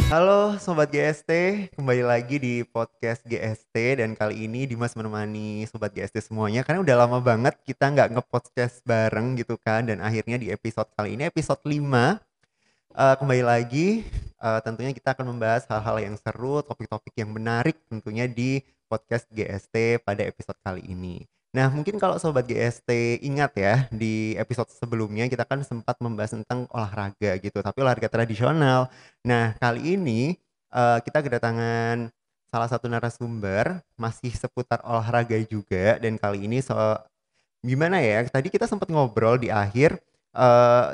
Halo Sobat GST, kembali lagi di podcast GST dan kali ini Dimas menemani Sobat GST semuanya karena udah lama banget kita nggak nge-podcast bareng gitu kan dan akhirnya di episode kali ini episode 5 kembali lagi tentunya kita akan membahas hal-hal yang seru, topik-topik yang menarik tentunya di podcast GST pada episode kali ini. Nah, mungkin kalau Sobat GST ingat ya, di episode sebelumnya kita kan sempat membahas tentang olahraga gitu, tapi olahraga tradisional. Nah, kali ini kita kedatangan salah satu narasumber masih seputar olahraga juga dan kali ini gimana ya? Tadi kita sempat ngobrol di akhir,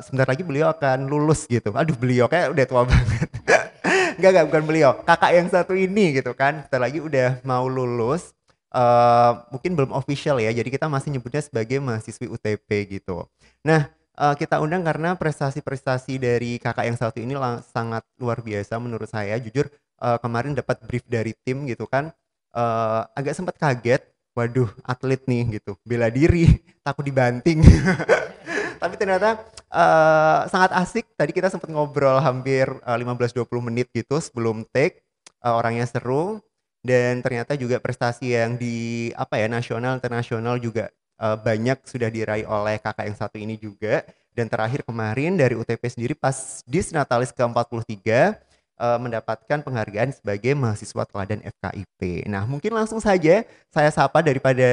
sebentar lagi beliau akan lulus gitu. Aduh, beliau kayak udah tua banget. Enggak, bukan beliau. Kakak yang satu ini gitu kan. Sebentar lagi udah mau lulus. Mungkin belum official ya. Jadi kita masih nyebutnya sebagai mahasiswi UTP gitu. Nah, kita undang karena prestasi-prestasi dari kakak yang satu ini sangat luar biasa menurut saya. Jujur, kemarin dapat brief dari tim gitu kan. Agak sempat kaget. Waduh, atlet nih gitu, bela diri, takut dibanting. Tapi ternyata sangat asik. Tadi kita sempat ngobrol hampir 15-20 menit gitu sebelum take. Orangnya seru dan ternyata juga prestasi yang di apa ya nasional internasional juga banyak sudah diraih oleh kakak yang satu ini juga. Dan terakhir kemarin dari UTP sendiri pas Disnatalis ke-43 mendapatkan penghargaan sebagai mahasiswa teladan FKIP. Nah, mungkin langsung saja saya sapa daripada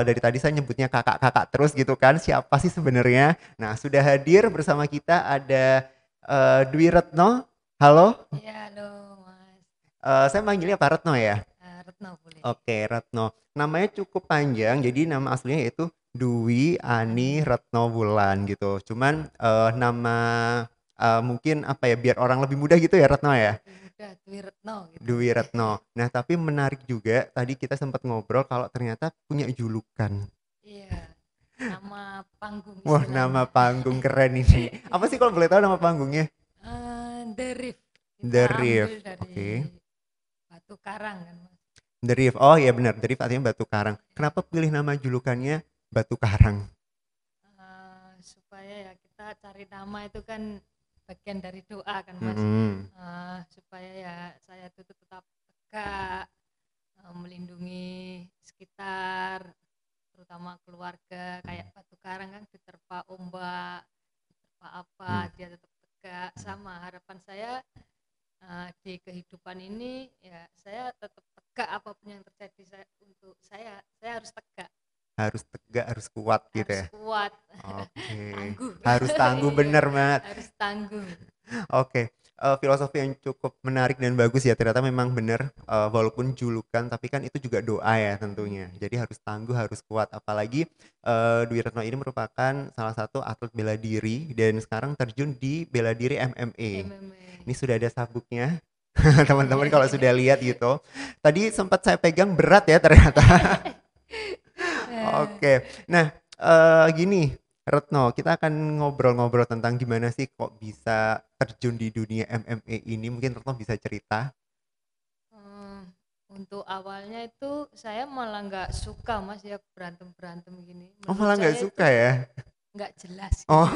dari tadi saya nyebutnya kakak-kakak terus gitu kan. Siapa sih sebenarnya? Nah, sudah hadir bersama kita ada Dwi Retno. Halo, Iya, halo Mas. saya manggilnya Pak Retno ya. Retno boleh. Oke, Retno. Namanya cukup panjang, jadi nama aslinya yaitu Dwi Ani Ani. Retno Wulan gitu. Cuman nama mungkin apa ya biar orang lebih mudah gitu ya Retno ya. Lebih mudah Dwi Retno gitu. Dwi Retno. Nah, tapi menarik juga tadi kita sempat ngobrol kalau ternyata punya julukan. Iya, nama panggung Wah, nama istilahnya. panggung keren ini. Apa sih kalau boleh tahu nama panggungnya? The Reef. Kita The ambil Reef. dari Oke. Batu Karang kan Mas. The Reef. Oh iya benar, The Reef artinya Batu Karang. Kenapa pilih nama julukannya Batu Karang? Supaya ya kita cari nama itu kan bagian dari doa kan Mas. Mm-mm. Supaya ya saya itu tetap tegak, melindungi sekitar, terutama keluarga. Kayak Batu Karang kan diterpa ombak, diterpa apa, Mm. dia tetap tegak. Sama harapan saya di kehidupan ini ya saya tetap tegak apapun yang terjadi untuk saya harus tegak, Harus tegak, harus kuat gitu harus ya. kuat, Oke. tangguh. Harus tangguh Iya, bener banget. harus tangguh. Oke, filosofi yang cukup menarik dan bagus ya. Ternyata memang benar, walaupun julukan, tapi kan itu juga doa ya tentunya. Jadi harus tangguh, harus kuat. Apalagi Dwi Retno ini merupakan salah satu atlet bela diri dan sekarang terjun di bela diri MMA. MMA. Ini sudah ada sabuknya, teman-teman kalau sudah lihat gitu. Tadi sempat saya pegang berat ya ternyata. Eh, Oke, nah gini Retno, kita akan ngobrol-ngobrol tentang gimana sih kok bisa terjun di dunia MMA ini. Mungkin Retno bisa cerita. eh, untuk awalnya itu saya malah nggak suka Mas ya berantem berantem gini, Oh menurut malah nggak saya suka itu ya? nggak jelas gitu. Oh,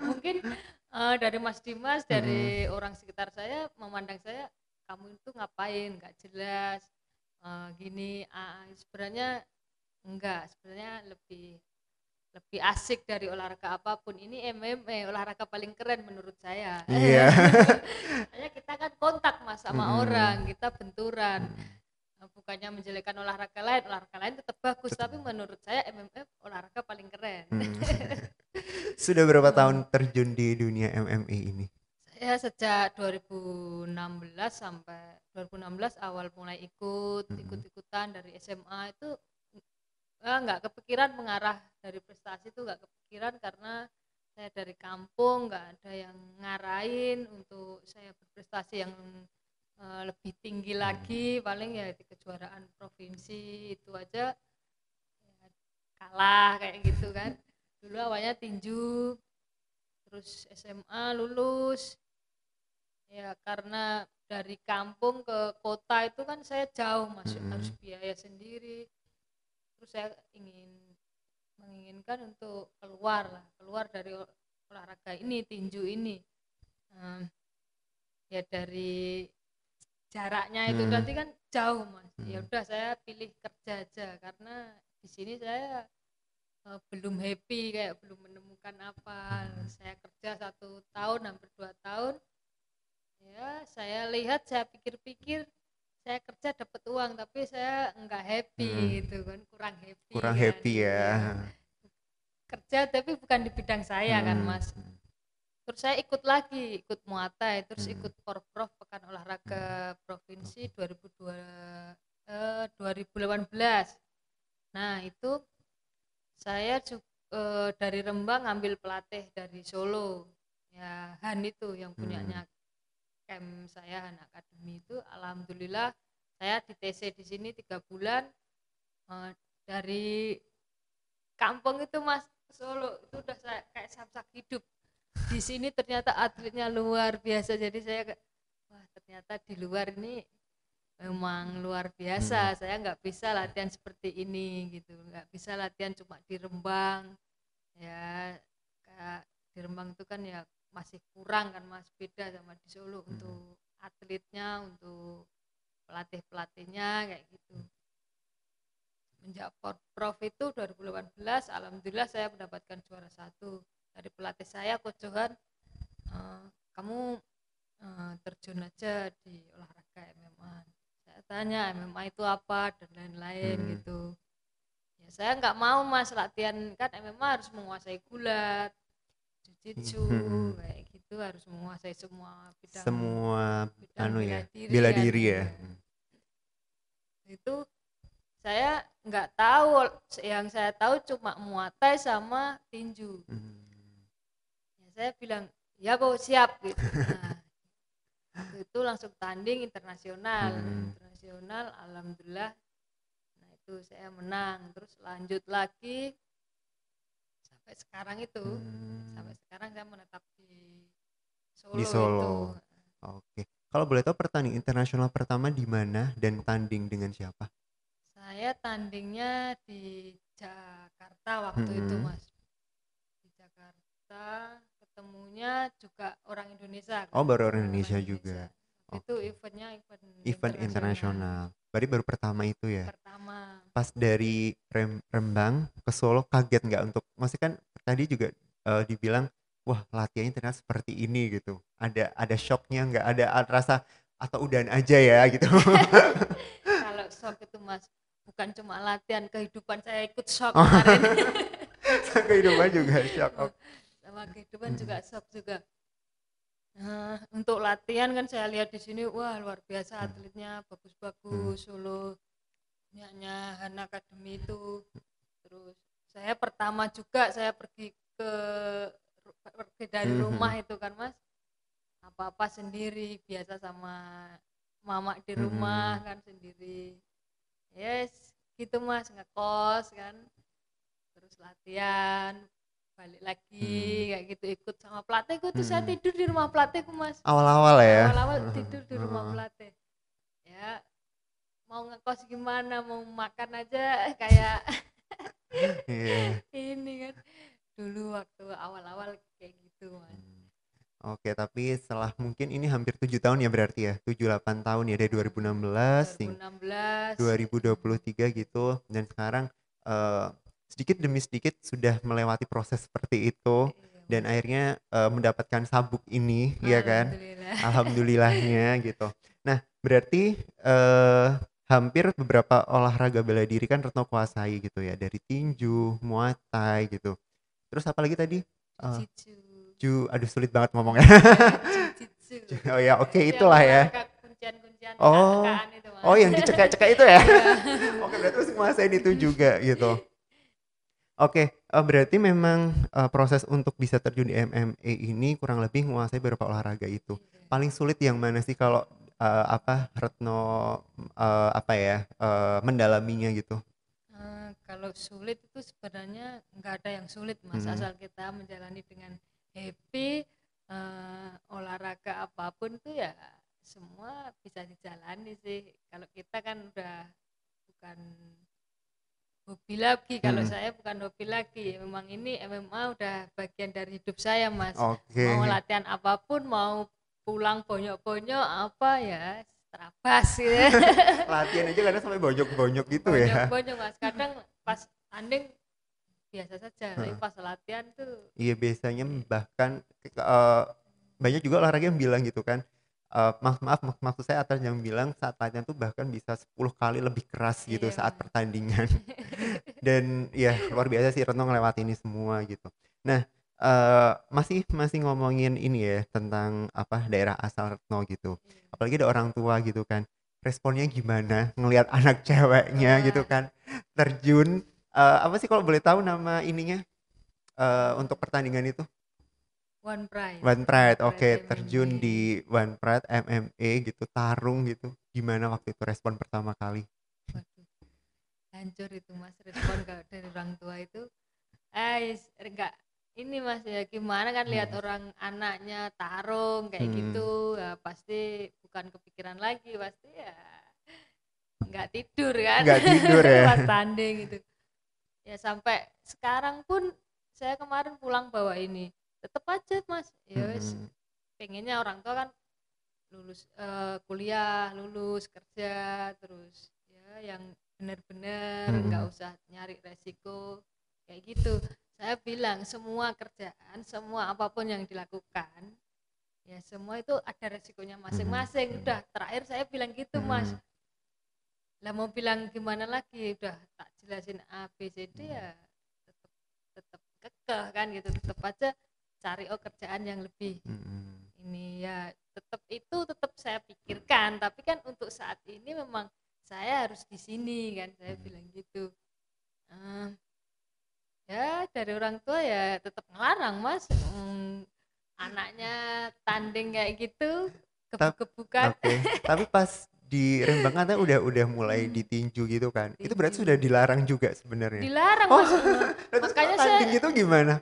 Mungkin dari Mas Dimas, mm-mm. dari orang sekitar saya memandang saya, kamu itu ngapain nggak jelas, gini. Sebenarnya enggak, sebenarnya lebih lebih asik dari olahraga apapun. Ini MMA, olahraga paling keren menurut saya. Iya. Hanya kita kan kontak Mas sama Mm-mm. orang, kita benturan. Mm-mm. Bukannya menjelekkan olahraga lain tetap bagus, Tetep. tapi menurut saya MMA olahraga paling keren. Mm. Sudah berapa tahun terjun di dunia MMA ini? Saya sejak 2016 sampai 2016 awal mulai Mm-mm. ikut-ikutan dari SMA itu nggak kepikiran mengarah dari prestasi itu, nggak kepikiran karena saya dari kampung, nggak ada yang ngarahin untuk saya berprestasi yang lebih tinggi lagi. Paling ya di kejuaraan provinsi itu aja ya, kalah kayak gitu kan. Dulu awalnya tinju, terus SMA lulus. Ya karena dari kampung ke kota itu kan saya jauh, masuk harus Mm-mm. biaya sendiri. Terus saya menginginkan untuk keluar lah, keluar dari olahraga ini, tinju ini. ya dari jaraknya itu Hmm. berarti kan jauh Mas. Ya udah saya pilih kerja aja karena di sini saya belum happy, kayak belum menemukan apa. Saya kerja 1 tahun hampir 2 tahun, ya saya lihat, saya pikir-pikir, saya kerja dapat uang tapi saya nggak happy gitu kan, kurang happy Kurang kan. happy ya. Iya, kerja tapi bukan di bidang saya kan Hmm. Mas. Terus saya ikut lagi, ikut Muatai, terus Hmm. ikut Porprov Pekan Olahraga Provinsi 2018. Nah itu saya dari Rembang ngambil pelatih dari Solo, ya Han itu yang punyanya camp saya, Han Academy itu. Alhamdulillah saya di TC di sini 3 bulan, dari kampung itu Mas ke Solo itu udah saya kayak samsak hidup. Di sini ternyata atletnya luar biasa, jadi saya kayak, wah ternyata di luar ini memang luar biasa. Saya nggak bisa latihan seperti ini gitu, nggak bisa latihan cuma di Rembang, ya kayak di Rembang itu kan ya masih kurang kan Mas, beda sama di Solo untuk atletnya, untuk pelatih-pelatihnya kayak gitu. Menjak Prof itu 2018, alhamdulillah saya mendapatkan juara 1 dari pelatih saya, Coach Johan. Kamu terjun aja di olahraga MMA. Saya tanya MMA itu apa dan lain-lain gitu. Ya saya nggak mau Mas latihan, kan MMA harus menguasai gulat, jiu-jitsu kayak gitu, harus menguasai semua bidang Semua bidang bela ya, diri bela kan. diri ya. Iya. Itu saya nggak tahu, yang saya tahu cuma Muay sama tinju. Ya, saya bilang ya kok siap gitu. Nah, itu langsung tanding internasional, alhamdulillah. Nah itu saya menang, terus lanjut lagi sampai sekarang itu. Sampai sekarang saya menetap di Di Solo itu. Solo. Oke. Kalau boleh tahu pertandingan internasional pertama di mana dan tanding dengan siapa? Saya tandingnya di Jakarta waktu itu Mas. Di Jakarta ketemunya juga orang Indonesia Oh, kan, baru orang orang Indonesia Indonesia. juga. Itu Oke. eventnya event Event internasional internasional. Berarti baru pertama itu ya. pertama. Pas dari Rembang ke Solo kaget nggak untuk, maksudnya kan tadi juga dibilang wah latihannya ternyata seperti ini gitu. Ada shocknya nggak, ada rasa atau udahan aja ya gitu. Kalau shock itu Mas, bukan cuma latihan, kehidupan saya ikut shock Oh, kemarin. kehidupan juga shock. Sama kehidupan juga shock juga. Nah, untuk latihan kan saya lihat di sini, wah luar biasa atletnya, bagus-bagus, Solo punyanya Han Academy itu. Terus saya pertama juga saya pergi dari rumah itu kan Mas, apa-apa sendiri, biasa sama mama di rumah kan sendiri. Yes, gitu Mas, ngekos kan. Terus latihan, balik lagi kayak gitu, ikut sama pelatihku tuh. Saya tidur di rumah pelatihku Mas, Awal-awal ya. awal-awal tidur di rumah pelatih. Ya mau ngekos gimana, mau makan aja kayak Iya. ini kan, dulu waktu awal-awal kayak gitu Mas. Oke, tapi setelah mungkin ini hampir 7 tahun ya berarti ya, 7-8 tahun ya, dari 2016 2016 2023 gitu, dan sekarang eh, sedikit demi sedikit sudah melewati proses seperti itu iya, dan Mas. akhirnya mendapatkan sabuk ini, ya kan? Alhamdulillah. Alhamdulillahnya gitu. Nah, berarti hampir beberapa olahraga bela diri kan Retno kuasai gitu ya, dari tinju, Muay Thai gitu. Terus apa lagi tadi? Eh, Jiu-jitsu. aduh sulit banget ngomongnya. Jiu-jitsu. Oh ya, oke Itu yang itulah ya. olahraga kuncian-kuncian, Oh, teka-tekaan itu oh Mas. yang dicekek-cekek itu ya. Iya. Oke, berarti masih nguasain itu juga gitu. Oke, berarti memang proses untuk bisa terjun di MMA ini kurang lebih menguasai beberapa olahraga itu. Paling sulit yang mana sih kalau apa Retno apa ya mendalaminya gitu? Kalau sulit itu sebenarnya nggak ada yang sulit Mas, asal kita menjalani dengan happy. Olahraga apapun tuh ya semua bisa dijalani sih. Kalau kita kan udah bukan hobi lagi, kalau saya bukan hobi lagi, memang ini MMA udah bagian dari hidup saya Mas. Oke. Mau latihan apapun, mau pulang bonyok-bonyok apa ya, terabas gitu. Latihan aja kadang sampai bonyok-bonyok gitu ya. Bonyok-bonyok Mas, kadang pas tanding biasa saja, tapi pas latihan tuh Iya biasanya bahkan eh, banyak juga olahraga yang bilang gitu kan. Maksud saya atlet yang bilang saat latihan tuh bahkan bisa 10 kali lebih keras gitu iya saat Mas. pertandingan. Dan ya luar biasa sih Retno ngelewati ini semua gitu. Nah, masih masih ngomongin ini ya tentang apa daerah asal Retno gitu. Iya. Apalagi ada orang tua gitu kan. Responnya gimana ngelihat anak ceweknya gitu Wah, kan terjun apa sih kalau boleh tahu nama ininya untuk pertandingan itu? One One Pride, oke, Pride terjun MMA. di One Pride MMA gitu, tarung gitu. Gimana waktu itu respon pertama kali? Waduh, hancur itu Mas, respon kalau dari orang tua itu. Enggak ini Mas ya, gimana kan lihat Hmm. orang anaknya tarung kayak Hmm. gitu, ya pasti bukan kepikiran lagi, pasti ya nggak tidur kan Nggak tidur ya? pas tanding itu. Ya sampai sekarang pun saya kemarin pulang bawa ini, tetep aja Mas, ya wis Hmm. pengennya orang tua kan lulus kuliah, lulus kerja, terus ya yang benar-benar nggak Hmm. usah nyari resiko kayak gitu. Saya bilang semua kerjaan, semua apapun yang dilakukan, ya semua itu ada resikonya Hmm. masing-masing. Udah terakhir saya bilang gitu Mas. Hmm. Lah mau bilang gimana lagi? Udah tak jelasin A B C D ya tetap tetap kekeh kan gitu. Tetap aja cari kerjaan yang lebih Hmm. ini ya, tetap saya pikirkan, tapi kan untuk saat ini memang saya harus di sini kan, saya bilang gitu. Eh, ya dari orang tua ya tetap ngelarang Mas. Anaknya tanding kayak gitu, Tap- gebuk-gebukan. Oke, tapi pas di Rembang kan udah mulai ditinju gitu kan. Itu berarti sudah Tinju dilarang juga sebenarnya. dilarang Oh, Mas. terus kalau Makanya saya tanding itu gimana?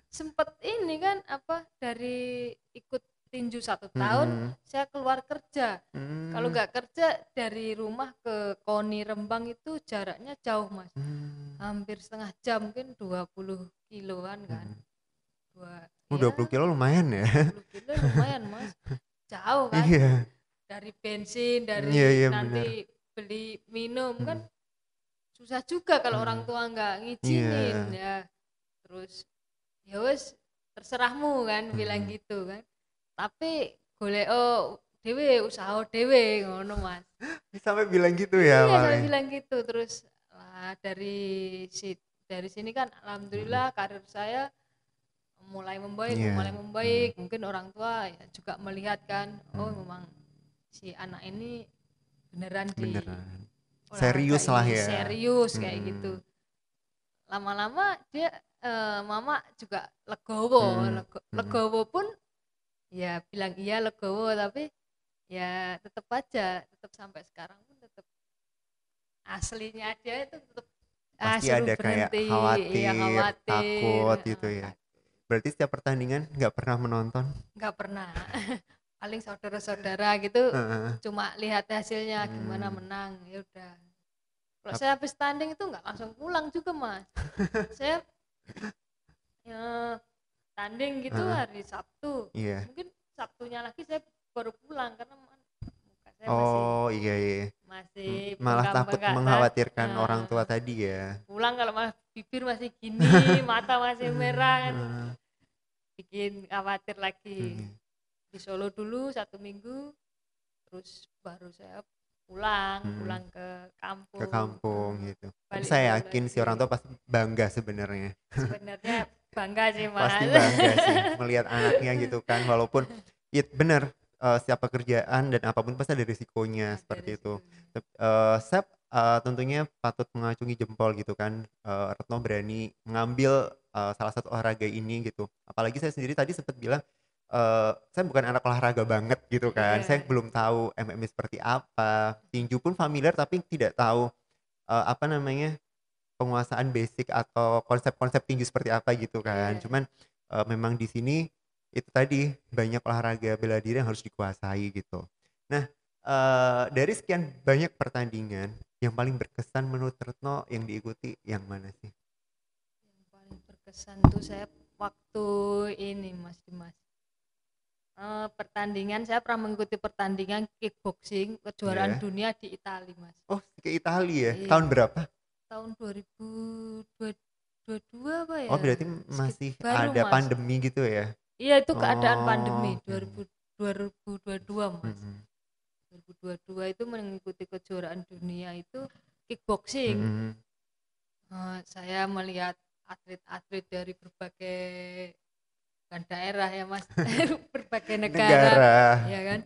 sempet ini kan apa, dari ikut tinju 1 tahun Hmm. saya keluar kerja. Kalau Hmm. nggak kerja dari rumah ke KONI Rembang itu jaraknya jauh Mas, Hmm. hampir setengah jam, mungkin 20 kiloan kan. Hmm. Oh, Ya 20 kilo lumayan ya. 20 kilo lumayan Mas, jauh kan, Iya. dari bensin, Iya, dari iya benar. nanti beli minum kan Hmm. susah juga kalau orang Hmm. tua nggak Iya. ngizinin ya. Terus ya wes terserahmu kan, bilang Hmm. gitu kan, tapi golek dhewe, usaha dhewe ngono Mas. Sampai bilang gitu ya Iya sampai awalnya. bilang gitu. Terus si dari sini kan Hmm. alhamdulillah karir saya mulai Iya. membaik, Hmm. mungkin orang tua ya juga melihat kan, oh Hmm. memang si anak ini beneran di Beneran. olahraga Serius lah ini ya. serius kayak gitu. Hmm. Lama-lama dia mama juga legowo, Hmm. Hmm. legowo pun ya bilang iya legowo, tapi ya tetap aja, tetap sampai sekarang pun tetap aslinya dia itu tetap Pasti suruh ada kayak berhenti, iya khawatir, khawatir, takut gitu ya. Berarti setiap pertandingan nggak pernah menonton? nggak pernah. Paling saudara-saudara gitu Heeh. cuma lihat hasilnya gimana Hmm. menang, ya udah. Kalau Tap- saya habis tanding itu nggak langsung pulang juga Mas, saya tanding gitu heeh. hari Sabtu, Iya. mungkin Sabtunya lagi saya baru pulang karena muka saya masih Oh iya, iya. masih Malah takut bengkak-bengkak. mengkhawatirkan orang tua tadi ya. Pulang kalau bibir masih gini, mata masih merah kan, Heeh. bikin khawatir lagi. Iya. Di Solo dulu 1 minggu, terus baru saya pulang Hmm. pulang ke Ke kampung, kampung gitu. Tapi balik saya Solo yakin si orang lagi. tua pasti bangga sebenarnya. Sebenarnya bangga sih Pasti Mas. bangga sih melihat anaknya gitu kan walaupun ya benar setiap pekerjaan dan apapun pasti ada risikonya Ada seperti itu. resikonya. Sep tentunya patut mengacungi jempol gitu kan Retno berani mengambil salah satu olahraga ini gitu. Apalagi saya sendiri tadi sempat bilang saya bukan anak olahraga banget gitu kan. Saya Iya, belum tahu MMA seperti apa. Tinju pun familiar tapi tidak tahu apa namanya penguasaan basic atau konsep-konsep tinju seperti apa gitu kan. iya. Cuman memang di sini itu tadi banyak olahraga bela diri yang harus dikuasai gitu. Nah, dari sekian banyak pertandingan yang paling berkesan menurut Retno yang diikuti yang mana sih? Yang paling berkesan tuh saya waktu ini Mas Dimas, Pertandingan saya pernah mengikuti pertandingan kickboxing kejuaraan Ya. dunia di Italia, Mas. Oh, ke Italia ya. Iya, Tahun berapa? tahun 2022 apa Oh, ya? berarti Sedikit masih baru, ada Mas. pandemi gitu ya. Iya, itu keadaan pandemi Oh, oke. 2022, Mas. Mm-mm. 2022 itu mengikuti kejuaraan dunia itu kickboxing. Mm-mm. Saya melihat atlet-atlet dari berbagai bukan daerah ya, Mas, berbagai negara, Negara. ya kan.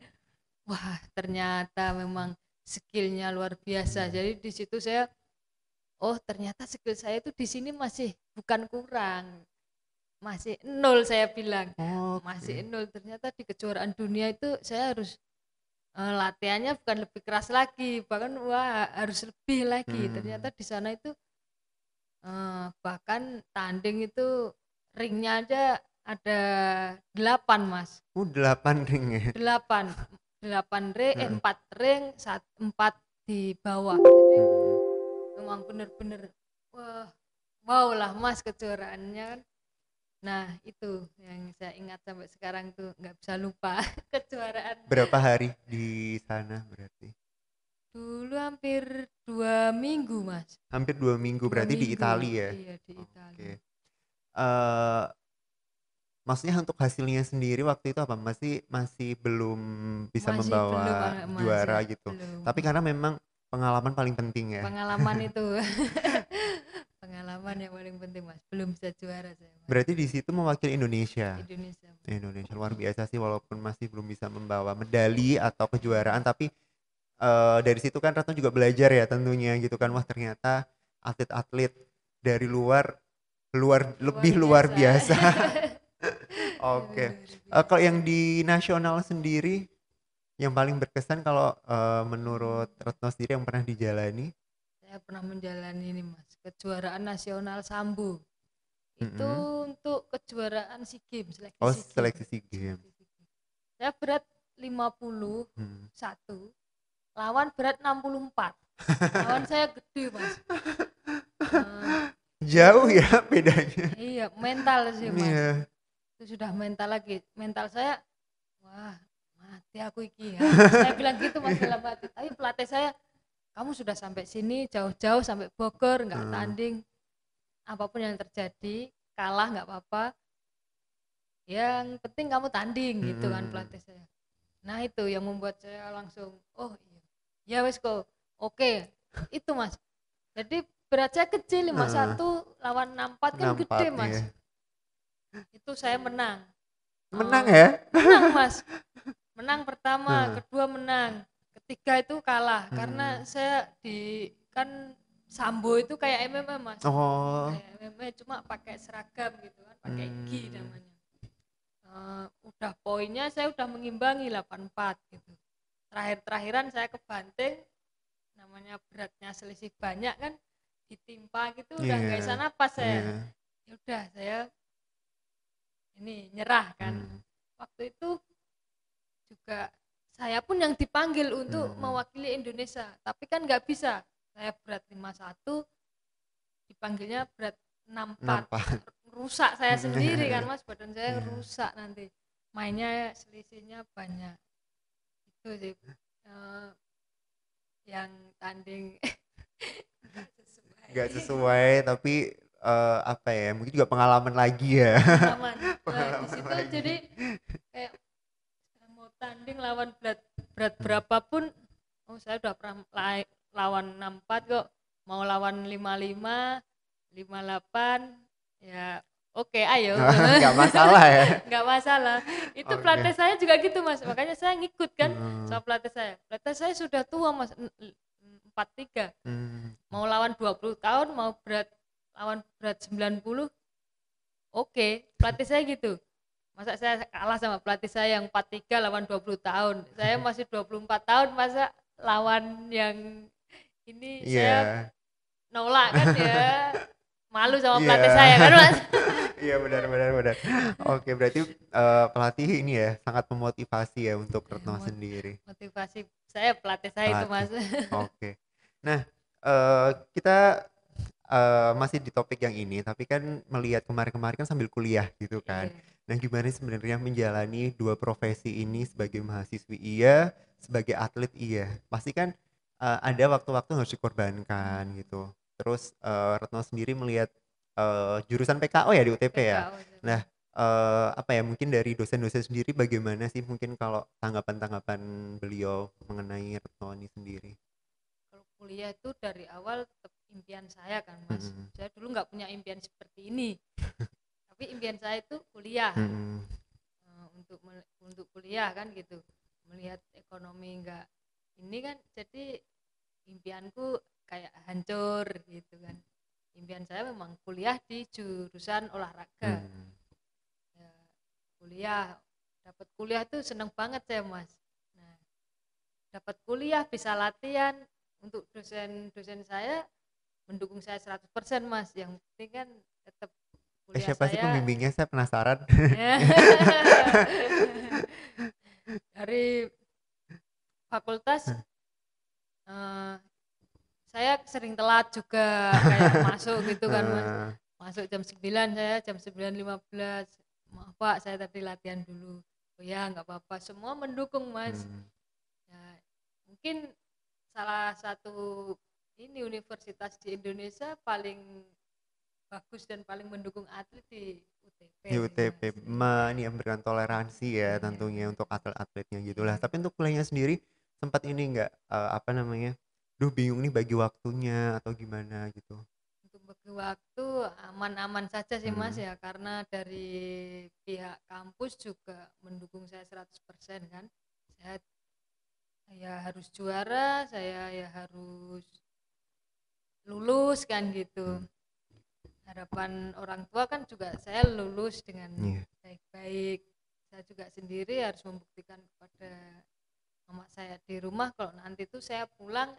Wah, ternyata memang skillnya luar biasa. Jadi di situ saya, oh ternyata skill saya itu di sini masih bukan kurang, masih nol saya bilang, masih Oke. nol. Ternyata di kejuaraan dunia itu saya harus latihannya bukan lebih keras lagi, bahkan wah harus lebih lagi. Hmm. Ternyata di sana itu bahkan tanding itu ringnya aja ada 8, Mas. 8 ring ya. 8 8 ring, Heeh. 4 ring, 4 di bawah. Jadi Hmm. memang bener-bener wah, wow lah Mas kejuaraannya kan. Nah, itu yang saya ingat sampai sekarang tuh nggak bisa lupa kejuaraan. Berapa hari di sana berarti? Dulu hampir 2 minggu, Mas. Hampir 2 minggu dua berarti di minggu, Italia ya. iya di Oke. Italia. eh Maksudnya untuk hasilnya sendiri waktu itu apa? Masih masih belum bisa Masih belum, membawa masih juara gitu. belum. Tapi karena memang pengalaman paling penting ya. Pengalaman itu pengalaman yang paling penting, Mas. Belum bisa juara saya, Mas. Berarti di situ mewakili Indonesia. Indonesia, Mas. Indonesia luar biasa sih walaupun masih belum bisa membawa medali atau kejuaraan, tapi dari situ kan Retno juga belajar ya tentunya gitu kan. Wah, ternyata atlet-atlet dari luar Luar lebih luar biasa. biasa. Oke. Luar biasa. Kalau yang di nasional sendiri yang paling berkesan kalau menurut Retno sendiri yang pernah dijalani? Saya pernah menjalani ini, Mas, kejuaraan nasional sambo. Itu Mm-mm. untuk kejuaraan SEA Games, seleksi Oh, SEA Games. seleksi SEA Games. Saya berat 51, Hmm. lawan berat 64. Lawan saya gede, Mas. Jauh Itu ya bedanya. iya mental sih, Mas. Iya. Itu sudah mental lagi. Mental saya, wah mati aku iki ya. Saya bilang gitu, Mas, dalam hati. Tapi pelatih saya, kamu sudah sampai sini jauh-jauh sampai Bogor nggak Hmm. tanding, apapun yang terjadi kalah nggak apa-apa, yang penting kamu tanding gitu kan Mm-mm. pelatih saya. Nah itu yang membuat saya langsung oh iya ya wes kok oke itu, Mas. Jadi berat saya kecil Nah, 51 lawan 64 kan gede, 64 Mas. ya. Itu saya menang. Menang ya? Menang, Mas. Menang pertama, Nah. kedua menang, ketiga itu kalah karena Hmm. saya di kan sambo itu kayak MMA, Mas. Oh. Kayak MMA cuma pakai seragam gitu kan, pakai gi Hmm. namanya. Udah poinnya saya udah mengimbangi 84 gitu. Terakhir-terakhiran saya kebanting, namanya beratnya selisih banyak kan, ditimpa gitu udah nggak bisa Iya. napas saya. Iya. Ya udah saya ini nyerah kan. Hmm. Waktu itu juga saya pun yang dipanggil untuk Hmm. mewakili Indonesia, tapi kan nggak bisa. Saya berat 51, dipanggilnya berat 64. Nampak. Rusak saya sendiri kan, Mas, badan saya Iya. rusak nanti. Mainnya selisihnya banyak. Itu sih yang tanding nggak sesuai. Gak sesuai tapi apa ya? Mungkin juga pengalaman lagi ya. Pengalaman. Nah, di Pengalaman situ lagi. jadi kayak mau tanding lawan berat berat berapapun, oh saya udah pernah lawan 64 kok, mau lawan 55 58 ya oke ayo. Nggak masalah ya. Nggak masalah, itu Oke. pelatih saya juga gitu, Mas, makanya saya ngikut kan Hmm. sama pelatih saya sudah tua, Mas, 43, Hmm. mau lawan 20 tahun mau lawan berat 90, oke pelatih saya gitu. Masa saya kalah sama pelatih saya yang 43 lawan 20 tahun. Saya masih 24 tahun, masa lawan yang ini saya Iya. nolak kan ya. Malu sama Iya. pelatih saya kan, Mas. Iya, benar benar benar. Oke, berarti pelatih ini ya sangat memotivasi ya untuk Retno sendiri. Motivasi saya pelatih saya itu, Pelatih. Mas. Oke. Nah, kita masih di topik yang ini, tapi kan melihat kemarin-kemarin kan sambil kuliah gitu kan. Iya. Nah, gimana sebenarnya menjalani dua profesi ini sebagai mahasiswi iya, sebagai atlet iya. Pasti kan ada waktu-waktu yang harus dikorbankan gitu. Terus Retno sendiri melihat jurusan PKO ya di UTP ya. PKO Nah, saya. apa ya mungkin dari dosen-dosen sendiri bagaimana sih mungkin kalau tanggapan-tanggapan beliau mengenai Retno ini sendiri? Kalau kuliah itu dari awal tetap impian saya kan Mas. Mm-mm. Saya dulu nggak punya impian seperti ini. Tapi impian saya itu kuliah. Mm-mm. Untuk kuliah kan gitu. Melihat ekonomi nggak ini kan jadi impianku kayak hancur gitu kan. Impian saya memang kuliah di jurusan olahraga. Mm-mm. Ya, kuliah dapat kuliah tuh seneng banget saya Mas. Nah, dapat kuliah bisa latihan untuk dosen-dosen saya mendukung saya 100% Mas. Yang penting kan tetap kuliah Siapa sih saya pembimbingnya? Saya penasaran. ya, dari fakultas. eh, saya sering telat juga kayak masuk gitu kan Mas. Eh, Masuk jam 9, saya jam 9.15. Maaf Pak, saya tadi latihan dulu. Oh ya, nggak apa-apa. Semua mendukung Mas. hmm. Ya, mungkin salah satu ini universitas di Indonesia paling bagus dan paling mendukung atlet di UTP Di sih Mas. UTP ini yang memberikan toleransi ya Iya, tentunya untuk atlet-atletnya gitulah. iya. Tapi untuk kuliahnya sendiri sempat ini enggak apa namanya? Duh bingung nih bagi waktunya atau gimana gitu. Untuk bagi waktu aman-aman saja sih Mas Hmm. ya, karena dari pihak kampus juga mendukung saya 100% kan. Saya ya harus juara, saya ya harus lulus kan gitu. Hmm. Harapan orang tua kan juga saya lulus dengan Iya. baik-baik. Saya juga sendiri harus membuktikan kepada mama saya di rumah kalau nanti tuh saya pulang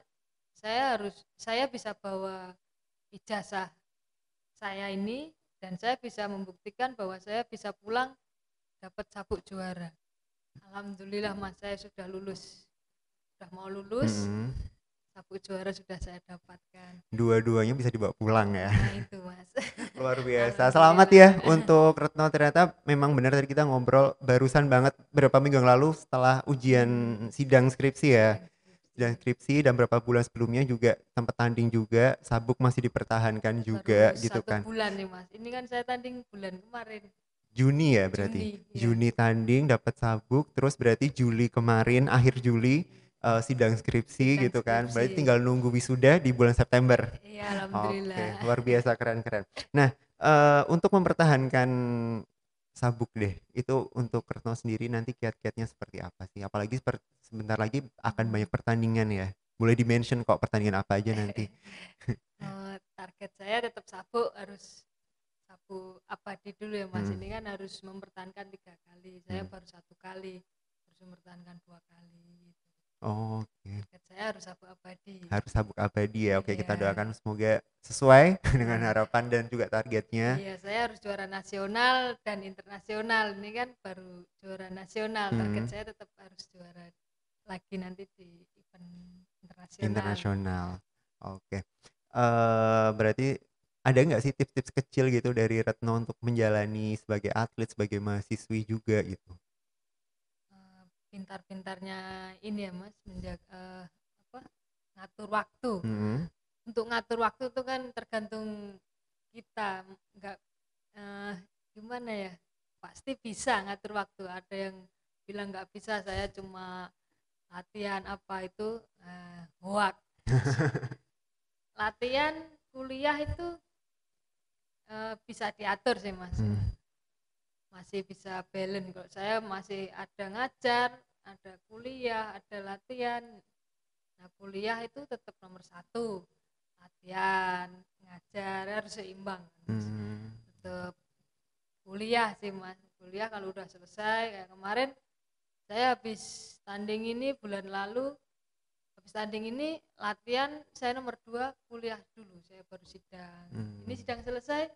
saya bisa bawa ijazah saya ini dan saya bisa membuktikan bahwa saya bisa pulang dapat sabuk juara. Alhamdulillah Mas, saya sudah lulus. Sudah mau lulus, Mm-mm. sabuk juara sudah saya dapatkan. Dua-duanya bisa dibawa pulang ya. Nah, itu Mas. Luar biasa. Selamat Alhamdulillah. ya untuk Retno. Ternyata memang benar tadi kita ngobrol barusan banget berapa minggu yang lalu setelah ujian sidang skripsi ya. Sidang skripsi. Dan skripsi dan beberapa bulan sebelumnya juga sempat tanding juga, sabuk masih dipertahankan juga Baru gitu satu kan. bulan nih Mas. Ini kan saya tanding bulan kemarin, Juni ya berarti. Juni. Ya. Juni tanding dapat sabuk, terus berarti Juli kemarin akhir Juli sidang skripsi Sidang gitu kan. skripsi. Berarti tinggal nunggu wisuda di bulan September. Iya, alhamdulillah. Oke, luar biasa keren-keren. Nah, untuk mempertahankan sabuk deh, itu untuk Retno sendiri nanti kiat-kiatnya seperti apa sih? Apalagi sebentar lagi akan banyak pertandingan ya. Boleh di-mention kok pertandingan apa aja nanti. Target saya tetap sabuk abadi dulu ya Mas. Hmm. Ini kan harus mempertahankan 3 kali. Saya Hmm. baru 1 kali, harus mempertahankan 2 kali. Oh, oke. Target saya harus sabuk abadi. Harus sabuk abadi ya. Oke, kita Iya. doakan semoga sesuai dengan Iya. harapan dan juga targetnya. Iya, saya harus juara nasional dan internasional. Ini kan baru juara nasional. Target Hmm. saya tetap harus juara lagi nanti di event internasional. Internasional. Oke. Berarti ada nggak sih tips-tips kecil gitu dari Retno untuk menjalani sebagai atlet, sebagai mahasiswi juga gitu? Pintar-pintarnya ini ya Mas, menjaga apa? Ngatur waktu. Hmm. Untuk ngatur waktu itu kan tergantung kita, nggak gimana ya? Pasti bisa ngatur waktu. Ada yang bilang nggak bisa, saya cuma latihan apa itu hoak. Latihan kuliah itu bisa diatur sih Mas. Hmm. Masih bisa balance. Kalau saya masih ada ngajar, ada kuliah, ada latihan. Nah kuliah itu tetap nomor 1. Latihan, ngajar harus seimbang. Hmm. Tetap kuliah sih Mas. Kuliah kalau udah selesai kayak kemarin saya habis tanding ini bulan lalu, habis tanding ini latihan saya nomor 2, kuliah dulu saya baru sidang. Ini sidang selesai,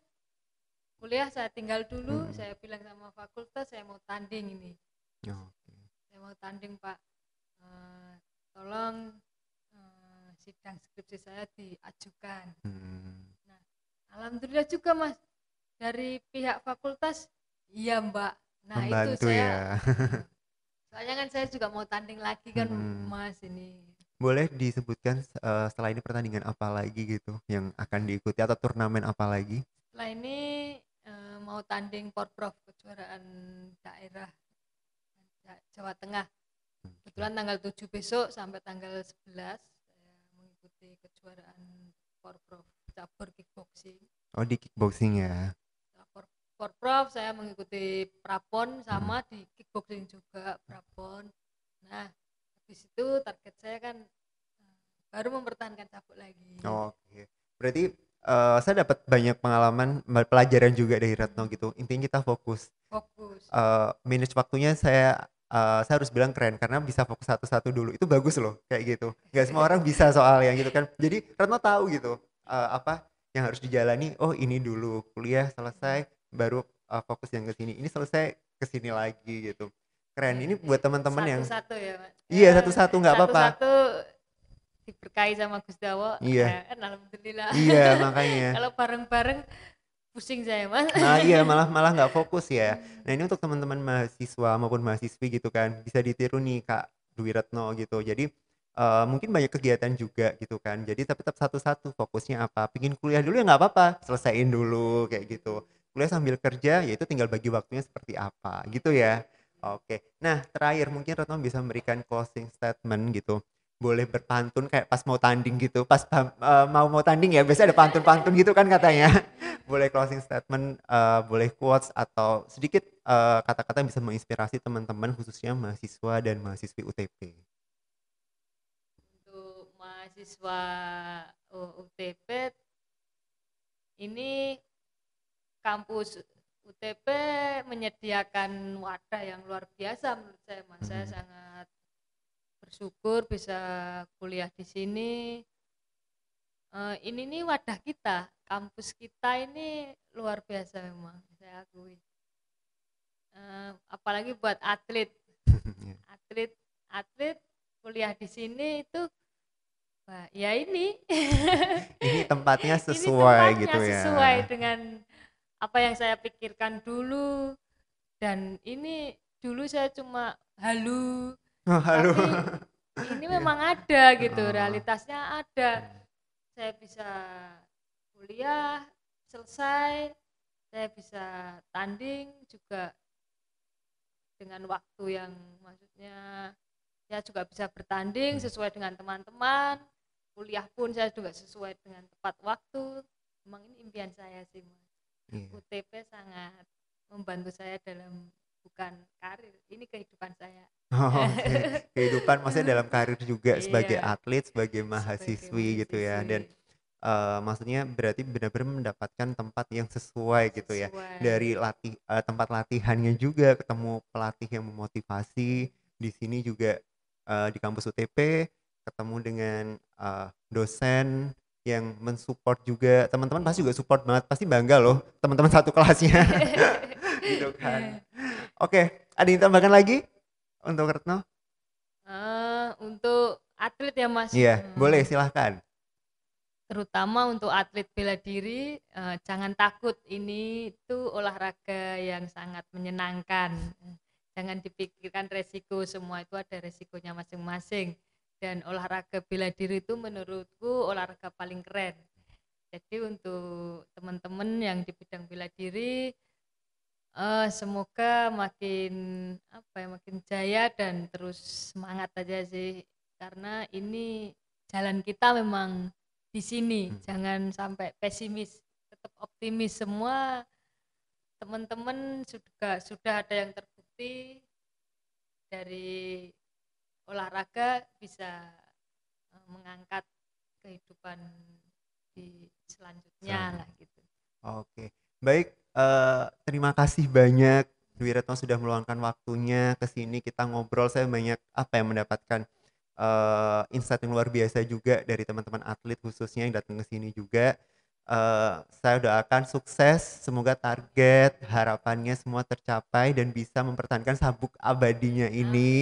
kuliah saya tinggal dulu. Saya bilang sama fakultas saya mau tanding ini. Saya mau tanding Pak, tolong sidang skripsi saya diajukan. Nah, alhamdulillah juga Mas, dari pihak fakultas Iya Mbak. Nah itu Membantu saya, ya. soalnya kan saya juga mau tanding lagi kan Mm-mm. Mas ini. Boleh disebutkan setelah ini pertandingan apa lagi gitu yang akan diikuti atau turnamen apa lagi? Setelah ini mau tanding Porprov kejuaraan daerah Jawa Tengah. Oke. Kebetulan tanggal 7 besok sampai tanggal 11 saya mengikuti kejuaraan Porprov cabur kickboxing. Oh, di kickboxing ya. Porprov saya mengikuti prapon Mm-mm. sama di kickboxing juga prapon. Nah, habis itu target saya kan baru mempertahankan cabut lagi. Oke. Berarti saya dapat banyak pengalaman, pelajaran juga dari Retno Hmm, gitu. Intinya kita fokus. fokus. Manage waktunya saya harus bilang keren karena bisa fokus satu-satu dulu. Itu bagus loh kayak gitu. Gak semua orang bisa soal yang gitu kan. Jadi Retno tahu gitu apa yang harus dijalani. Oh, ini dulu kuliah Hmm, selesai baru fokus yang ke sini. Ini selesai ke sini lagi gitu. Keren. ya, Ini buat teman-teman yang satu-satu ya, Mas. iya Ya, satu-satu nggak apa-apa. satu-satu diberkahi sama Gusti Allah. Iya. Kan alhamdulillah. Iya, makanya. Kalau bareng-bareng pusing saya, Mas. Nah iya malah malah nggak fokus ya. Hmm, Nah ini untuk teman-teman mahasiswa maupun mahasiswi gitu kan bisa ditiru nih Kak Dwi Retno gitu. Jadi mungkin banyak kegiatan juga gitu kan. Jadi tapi tetap satu-satu fokusnya apa. Pingin kuliah dulu ya nggak apa-apa, selesaiin dulu kayak gitu. Kuliah sambil kerja ya itu tinggal bagi waktunya seperti apa gitu ya. Oke. Nah terakhir mungkin Retno bisa memberikan closing statement gitu. Boleh berpantun kayak pas mau tanding gitu. Pas mau tanding ya biasanya ada pantun-pantun gitu kan katanya. Boleh closing statement, boleh quotes atau sedikit kata-kata yang bisa menginspirasi teman-teman khususnya mahasiswa dan mahasiswi UTP. untuk mahasiswa UTP ini kampus UTP menyediakan wadah yang luar biasa menurut saya, Mas. Saya Mhm. sangat bersyukur bisa kuliah di sini. Ini nih wadah kita, kampus kita ini luar biasa memang, saya akui. Apalagi buat atlet, atlet, atlet kuliah di sini itu, wah, ya ini, Ini tempatnya ini sesuai tempatnya gitu ya. sesuai dengan apa yang saya pikirkan dulu. Dan ini dulu saya cuma halu, Oh, halo. tapi ini Ya. memang ada gitu, Oh. realitasnya ada. Hmm. Saya bisa kuliah selesai, saya bisa tanding juga dengan waktu yang maksudnya saya juga bisa bertanding Hmm. sesuai dengan teman-teman. Kuliah pun saya juga sesuai dengan tepat waktu. Memang ini impian saya sih, Mas. Iya. UTP sangat membantu saya dalam bukan karir, ini kehidupan saya. Oh, oke. Kehidupan maksudnya dalam karir juga sebagai Iya, atlet, sebagai sebagai mahasiswi gitu ya. Dan mahasiswi maksudnya berarti benar-benar mendapatkan tempat yang sesuai gitu ya. sesuai. Dari tempat latihannya juga ketemu pelatih yang memotivasi. Di sini juga di kampus UTP ketemu dengan dosen yang mensupport juga. Teman-teman pasti juga support banget, pasti bangga loh teman-teman satu kelasnya. Gitu kan. Oke, ada yang tambahkan lagi untuk Retno? Untuk atlet ya Mas, Iya, boleh silahkan. terutama untuk atlet bela diri, jangan takut, ini itu olahraga yang sangat menyenangkan. Jangan dipikirkan resiko, semua itu ada resikonya masing-masing. Dan olahraga bela diri itu menurutku olahraga paling keren. Jadi untuk teman-teman yang di bidang bela diri, semoga makin apa ya, makin jaya dan terus semangat aja sih. Karena ini jalan kita memang di sini. Hmm. Jangan sampai pesimis, tetap optimis. Semua teman-teman sudah ada yang terbukti dari olahraga bisa mengangkat kehidupan di selanjutnya lah Selanjutnya. gitu. Oke, baik. Terima kasih banyak Dwi Retno sudah meluangkan waktunya ke sini kita ngobrol. Saya banyak apa yang mendapatkan insight yang luar biasa juga dari teman-teman atlet khususnya yang datang ke sini juga. Saya doakan sukses, semoga target, harapannya semua tercapai dan bisa mempertahankan sabuk abadinya Amin, ini.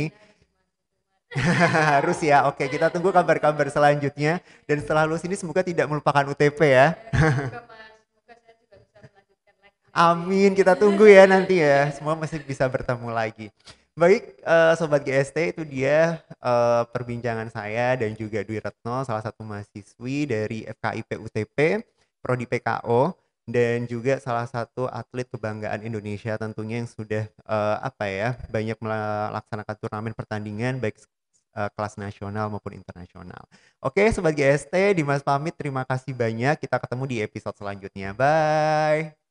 harus Harus ya. Oke, kita tunggu kabar-kabar selanjutnya. Dan setelah lulus ini semoga tidak melupakan UTP ya. ya, semoga Mas, semoga saya juga bisa melanjutkan lagi Amin, kita tunggu ya nanti ya. Semua masih bisa bertemu lagi. Baik, Sobat GST, itu dia perbincangan saya dan juga Dwi Retno, salah satu mahasiswi dari FKIP UTP, Prodi PKO, dan juga salah satu atlet kebanggaan Indonesia tentunya yang sudah banyak melaksanakan turnamen pertandingan baik kelas nasional maupun internasional. Oke, Sobat GST, Dimas pamit. Terima kasih banyak. Kita ketemu di episode selanjutnya. Bye.